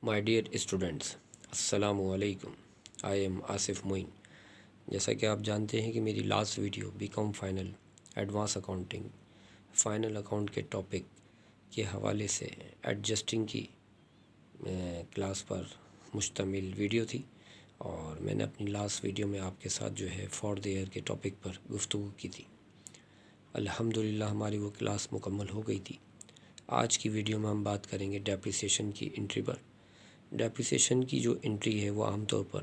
My dear students, السلام علیکم۔ I am Asif معین۔ جیسا کہ آپ جانتے ہیں کہ میری last video become final advance accounting final account کے ٹاپک کے حوالے سے ایڈجسٹنگ کی کلاس پر مشتمل ویڈیو تھی، اور میں نے اپنی لاسٹ ویڈیو میں آپ کے ساتھ جو ہے فار دا ایئر کے ٹاپک پر گفتگو کی تھی۔ الحمدللہ ہماری وہ کلاس مکمل ہو گئی تھی۔ آج کی ویڈیو میں ہم بات کریں گے ڈیپریسیشن کی انٹری پر۔ ڈیپریسیشن کی جو انٹری ہے وہ عام طور پر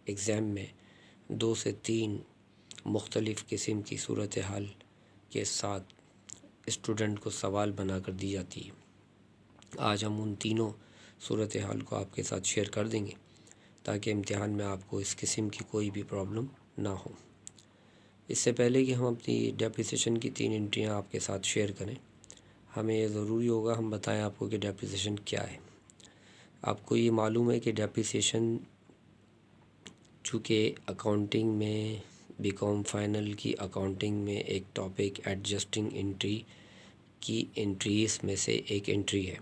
ایگزام میں 2 سے 3 مختلف قسم کی صورتحال کے ساتھ اسٹوڈنٹ کو سوال بنا کر دی جاتی ہے۔ آج ہم ان تینوں صورتحال کو آپ کے ساتھ شیئر کر دیں گے تاکہ امتحان میں آپ کو اس قسم کی کوئی بھی پرابلم نہ ہو۔ اس سے پہلے کہ ہم اپنی ڈیپریسیشن کی 3 انٹریاں آپ کے ساتھ شیئر کریں، ہمیں یہ ضروری ہوگا ہم بتائیں آپ کو کہ ڈیپریسیشن کیا ہے۔ آپ کو یہ معلوم ہے کہ ڈیپریسیشن چونکہ اکاؤنٹنگ میں بیکام فائنل کی اکاؤنٹنگ میں ایک ٹاپک ایڈجسٹنگ انٹری کی انٹریز میں سے ایک انٹری ہے،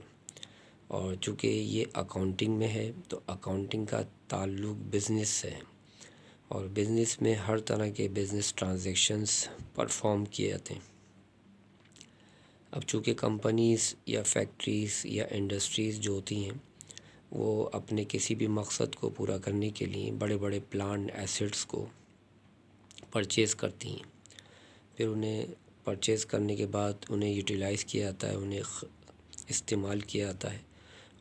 اور چونکہ یہ اکاؤنٹنگ میں ہے تو اکاؤنٹنگ کا تعلق بزنس سے ہے، اور بزنس میں ہر طرح کے بزنس ٹرانزیکشنز پرفارم کیے جاتے ہیں۔ اب چونکہ کمپنیز یا فیکٹریز یا انڈسٹریز جو ہوتی ہیں وہ اپنے کسی بھی مقصد کو پورا کرنے کے لیے بڑے بڑے پلانٹ ایسٹس کو پرچیز کرتی ہیں، پھر انہیں پرچیز کرنے کے بعد انہیں یوٹیلائز کیا جاتا ہے، انہیں استعمال کیا جاتا ہے،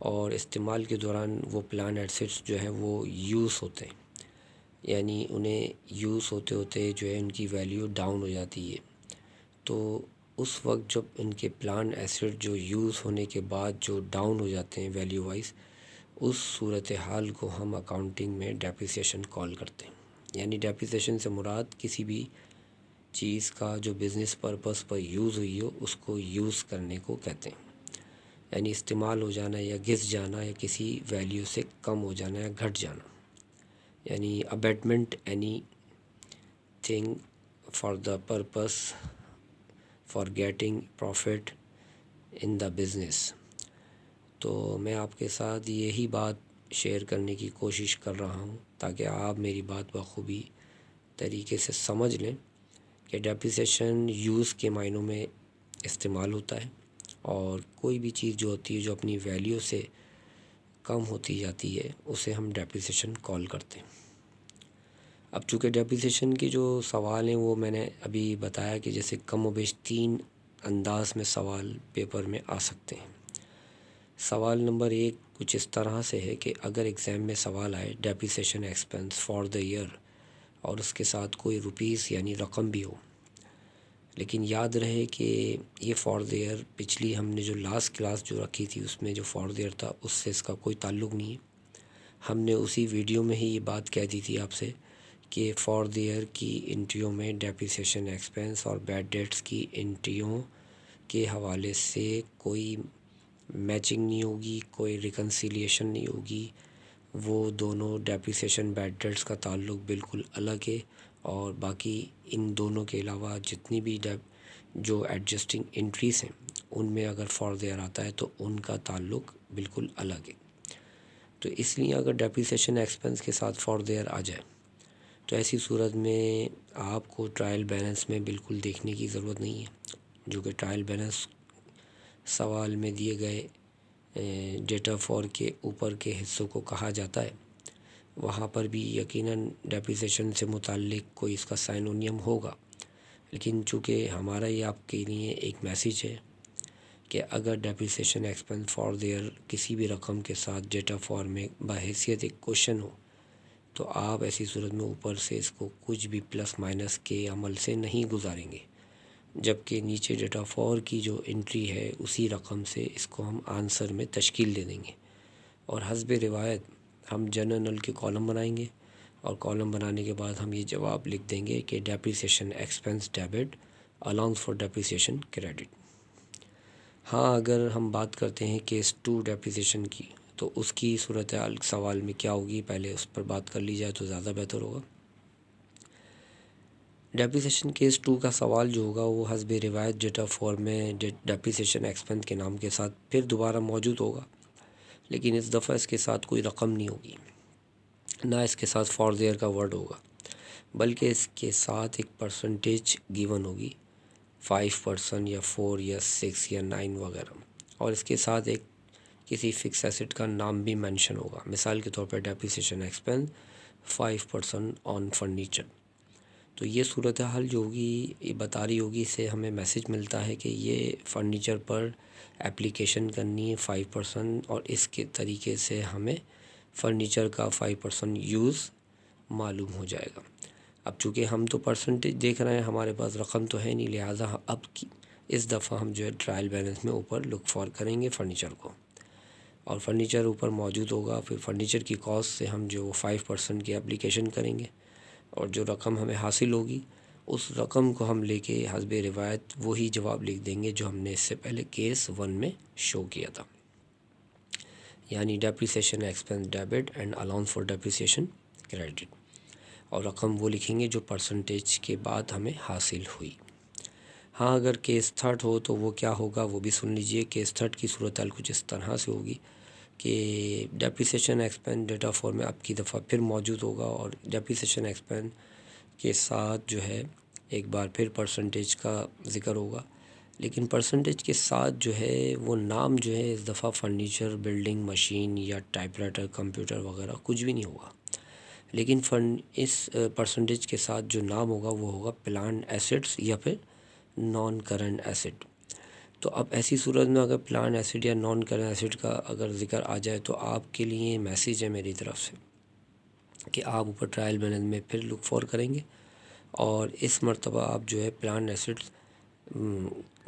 اور استعمال کے دوران وہ پلانٹ ایسٹس جو ہیں وہ یوز ہوتے ہیں، یعنی انہیں یوز ہوتے ہوتے جو ہے ان کی ویلیو ڈاؤن ہو جاتی ہے۔ تو اس وقت جب ان کے پلانٹ ایسٹ جو یوز ہونے کے بعد جو ڈاؤن ہو جاتے ہیں ویلیو وائز، اس صورتحال کو ہم اکاؤنٹنگ میں ڈیپریسیشن کال کرتے ہیں۔ یعنی ڈیپریسیشن سے مراد کسی بھی چیز کا جو بزنس پرپس پر یوز ہوئی ہو اس کو یوز کرنے کو کہتے ہیں، یعنی استعمال ہو جانا یا گھس جانا یا کسی ویلیو سے کم ہو جانا یا گھٹ جانا، یعنی abetment anything for the purpose for getting profit in the business. تو میں آپ کے ساتھ یہی بات شیئر کرنے کی کوشش کر رہا ہوں تاکہ آپ میری بات بخوبی طریقے سے سمجھ لیں کہ ڈیپریسیشن یوز کے معنوں میں استعمال ہوتا ہے، اور کوئی بھی چیز جو ہوتی ہے جو اپنی ویلیو سے کم ہوتی جاتی ہے اسے ہم ڈیپریسیشن کال کرتے ہیں۔ اب چونکہ ڈیپریسیشن کے جو سوال ہیں وہ میں نے ابھی بتایا کہ جیسے کم و بیش 3 انداز میں سوال پیپر میں آ سکتے ہیں۔ سوال نمبر 1 کچھ اس طرح سے ہے کہ اگر ایگزام میں سوال آئے depreciation expense for the year اور اس کے ساتھ کوئی روپیز یعنی رقم بھی ہو، لیکن یاد رہے کہ یہ فار دا ایئر پچھلی ہم نے جو لاسٹ کلاس جو رکھی تھی اس میں جو فار دا ایئر تھا اس سے اس کا کوئی تعلق نہیں ہے۔ ہم نے اسی ویڈیو میں ہی یہ بات کہہ دی تھی آپ سے کہ فار دا ایئر کی انٹریوں میں ڈیپریسیشن ایکسپنس اور بیڈ ڈیٹس کی انٹریوں کے حوالے سے کوئی میچنگ نہیں ہوگی، کوئی ریکنسیلیشن نہیں ہوگی، وہ دونوں ڈیپریسیشن بیڈ ڈیٹس کا تعلق بالکل الگ ہے، اور باقی ان دونوں کے علاوہ جتنی بھی جو ایڈجسٹنگ انٹریز ہیں ان میں اگر فار دا ایئر آتا ہے تو ان کا تعلق بالکل الگ ہے۔ تو اس لیے اگر ڈیپریسیشن ایکسپنس کے ساتھ فار دا ایئر آ جائے تو ایسی صورت میں آپ کو ٹرائل بیلنس میں بالکل دیکھنے کی ضرورت نہیں ہے، جو کہ ٹرائل بیلنس سوال میں دیے گئے ڈیٹا فور کے اوپر کے حصوں کو کہا جاتا ہے۔ وہاں پر بھی یقیناً ڈیپریسیشن سے متعلق کوئی اس کا سائنونیم ہوگا، لیکن چونکہ ہمارا یہ آپ کے لیے ایک میسیج ہے کہ اگر depreciation expense for the year کسی بھی رقم کے ساتھ ڈیٹا فور میں بحیثیت ایک کوشچن ہو تو آپ ایسی صورت میں اوپر سے اس کو کچھ بھی پلس مائنس کے عمل سے نہیں گزاریں گے، جبکہ نیچے ڈیٹا فور کی جو انٹری ہے اسی رقم سے اس کو ہم آنسر میں تشکیل دے دیں گے، اور حسب روایت ہم جنرل کے کالم بنائیں گے، اور کالم بنانے کے بعد ہم یہ جواب لکھ دیں گے کہ depreciation expense debit allowance for depreciation credit. ہاں، اگر ہم بات کرتے ہیں کیس 2 ڈیپریسیشن کی تو اس کی صورتحال سوال میں کیا ہوگی، پہلے اس پر بات کر لی جائے تو زیادہ بہتر ہوگا۔ ڈیپریسیشن کیس 2 کا سوال جو ہوگا وہ حسب روایت ڈیٹا فور میں ڈیپریسیشن ایکسپنس کے نام کے ساتھ پھر دوبارہ موجود ہوگا، لیکن اس دفعہ اس کے ساتھ کوئی رقم نہیں ہوگی، نہ اس کے ساتھ فار دیئر کا ورڈ ہوگا، بلکہ اس کے ساتھ ایک پرسنٹیج گیون ہوگی، 5% یا 4 یا 6 یا 9 وغیرہ، اور اس کے ساتھ ایک کسی فکس ایسٹ کا نام بھی مینشن ہوگا۔ مثال کے طور پر ڈیپریسیشن ایکسپینس 5% آن فرنیچر۔ تو یہ صورتحال جو ہوگی یہ بتا رہی ہوگی، اس سے ہمیں میسج ملتا ہے کہ یہ فرنیچر پر اپلیکیشن کرنی ہے 5%، اور اس کے طریقے سے ہمیں فرنیچر کا 5% یوز معلوم ہو جائے گا۔ اب چونکہ ہم تو پرسنٹیج دیکھ رہے ہیں، ہمارے پاس رقم تو ہے نہیں، لہٰذا اب اس دفعہ ہم جو ہے ٹرائل بیلنس میں اوپر لک فار کریں گے فرنیچر کو، اور فرنیچر اوپر موجود ہوگا، پھر فرنیچر کی کاسٹ سے ہم جو 5% کی اپلیکیشن کریں گے، اور جو رقم ہمیں حاصل ہوگی اس رقم کو ہم لے کے حسب روایت وہی جواب لکھ دیں گے جو ہم نے اس سے پہلے کیس 1 میں شو کیا تھا، یعنی depreciation expense debit and allowance for depreciation credit, اور رقم وہ لکھیں گے جو پرسنٹیج کے بعد ہمیں حاصل ہوئی۔ ہاں، اگر کیس 3 ہو تو وہ کیا ہوگا وہ بھی سن لیجئے۔ کیس 3 کی صورتحال کچھ اس طرح سے ہوگی کہ ڈیپریسیشن ایکسپینس ڈیٹا فارم میں اب کی دفعہ پھر موجود ہوگا، اور ڈیپریسیشن ایکسپینس کے ساتھ جو ہے ایک بار پھر پرسنٹیج کا ذکر ہوگا، لیکن پرسنٹیج کے ساتھ جو ہے وہ نام جو ہے اس دفعہ فرنیچر، بلڈنگ، مشین یا ٹائپ رائٹر، کمپیوٹر وغیرہ کچھ بھی نہیں ہوگا، لیکن اس پرسنٹیج کے ساتھ جو نام ہوگا وہ ہوگا پلانٹ ایسٹس یا پھر نان کرنٹ ایسٹ۔ تو اب ایسی صورت میں اگر پلانٹ ایسٹ یا نان کرنٹ ایسٹ کا اگر ذکر آ جائے تو آپ کے لیے میسیج ہے میری طرف سے کہ آپ اوپر ٹرائل بیلنس میں پھر لک فور کریں گے، اور اس مرتبہ آپ جو ہے پلانٹ ایسٹ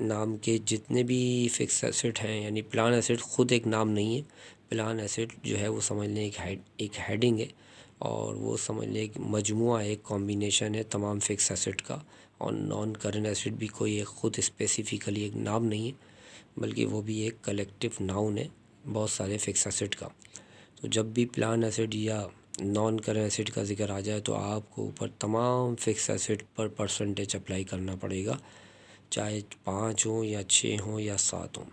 نام کے جتنے بھی فکس ایسٹ ہیں، یعنی پلانٹ ایسٹ خود ایک نام نہیں ہے، پلانٹ ایسٹ جو ہے وہ سمجھ لیں ایک ہیڈنگ ہے، اور وہ سمجھ لیں ایک مجموعہ، ایک کمبینیشن ہے تمام فکس ایسٹ کا، اور نان کرنٹ ایسٹ بھی کوئی ایک خود اسپیسیفکلی ایک نام نہیں ہے، بلکہ وہ بھی ایک کلیکٹیو ناؤن ہے بہت سارے فکس ایسٹ کا۔ تو جب بھی پلان ایسٹ یا نان کرنٹ ایسٹ کا ذکر آ جائے تو آپ کو اوپر تمام فکس ایسٹ پر پرسنٹیج اپلائی کرنا پڑے گا، چاہے 5 ہوں یا 6 ہوں یا 7 ہوں۔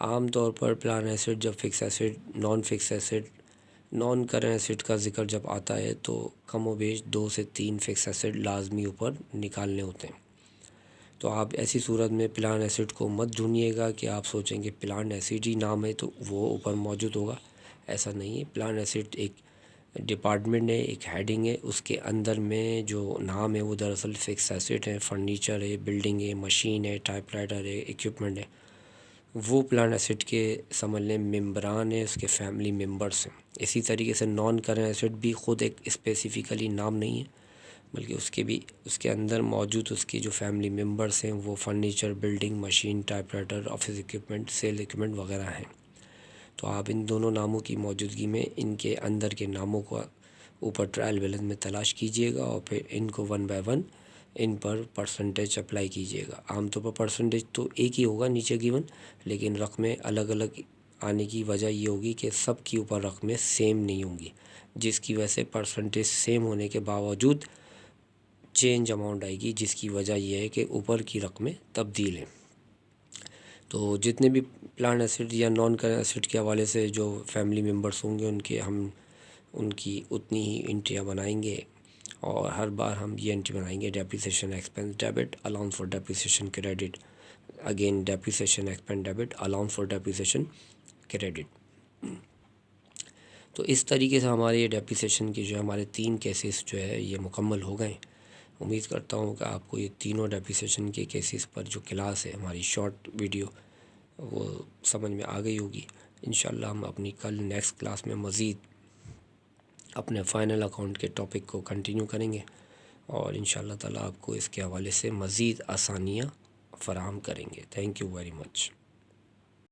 عام طور پر پلان ایسٹ جب fixed asset non current asset کا ذکر جب آتا ہے تو کم و بیش 2 سے 3 فکس ایسٹ لازمی اوپر نکالنے ہوتے ہیں۔ تو آپ ایسی صورت میں پلان ایسٹ کو مت ڈھونڈیے گا کہ آپ سوچیں کہ پلان ایسٹ ہی نام ہے تو وہ اوپر موجود ہوگا، ایسا نہیں ہے۔ پلان ایسٹ ایک ڈپارٹمنٹ ہے، ایک ہیڈنگ ہے، اس کے اندر میں جو نام ہے وہ دراصل فکس ایسٹ ہے، فرنیچر ہے، بلڈنگ ہے، مشین ہے، ٹائپ رائٹر ہے، ایکوپمنٹ ہے، وہ پلان ایسٹ کے سمجھ لیں ممبران ہیں، اس کے فیملی ممبرس ہیں۔ اسی طریقے سے نان کرنٹ ایسٹ بھی خود ایک اسپیسیفکلی نام نہیں ہے، بلکہ اس کے اندر موجود اس کی جو فیملی ممبرس ہیں وہ furniture, building, machine, typewriter, office equipment, sale equipment وغیرہ ہیں۔ تو آپ ان دونوں ناموں کی موجودگی میں ان کے اندر کے ناموں کو اوپر ٹرائل بیلنس میں تلاش کیجئے گا، اور پھر ان کو 1 by 1 in per percentage apply کیجئے گا۔ عام طور پر پرسنٹیج تو ایک ہی ہوگا نیچے گیون، لیکن رقمیں الگ الگ آنے کی وجہ یہ ہوگی کہ سب کی اوپر رقمیں سیم نہیں ہوں گی، جس کی وجہ سے پرسنٹیج سیم ہونے کے باوجود چینج اماؤنٹ آئے گی، جس کی وجہ یہ ہے کہ اوپر کی رقمیں تبدیل ہیں۔ تو جتنے بھی پلان ایسٹ یا نان کرنٹ ایسٹ کے حوالے سے جو فیملی ممبرس ہوں گے ان کی اتنی ہی انٹریاں بنائیں گے، اور ہر بار ہم یہ انٹری بنائیں گے: depreciation expense debit, allowance for depreciation credit, again depreciation expense debit, allowance for depreciation credit. تو اس طریقے سے ہمارے یہ ڈیپریسیشن کی جو ہمارے 3 کیسز جو ہے یہ مکمل ہو گئے۔ امید کرتا ہوں کہ آپ کو یہ تینوں ڈیپریسیشن کے کیسز پر جو کلاس ہے ہماری شارٹ ویڈیو وہ سمجھ میں آ گئی ہوگی۔ انشاءاللہ ہم اپنی کل نیکسٹ کلاس میں مزید اپنے فائنل اکاؤنٹ کے ٹاپک کو کنٹینیو کریں گے، اور انشاءاللہ تعالیٰ آپ کو اس کے حوالے سے مزید آسانیاں فراہم کریں گے۔ Thank you very much.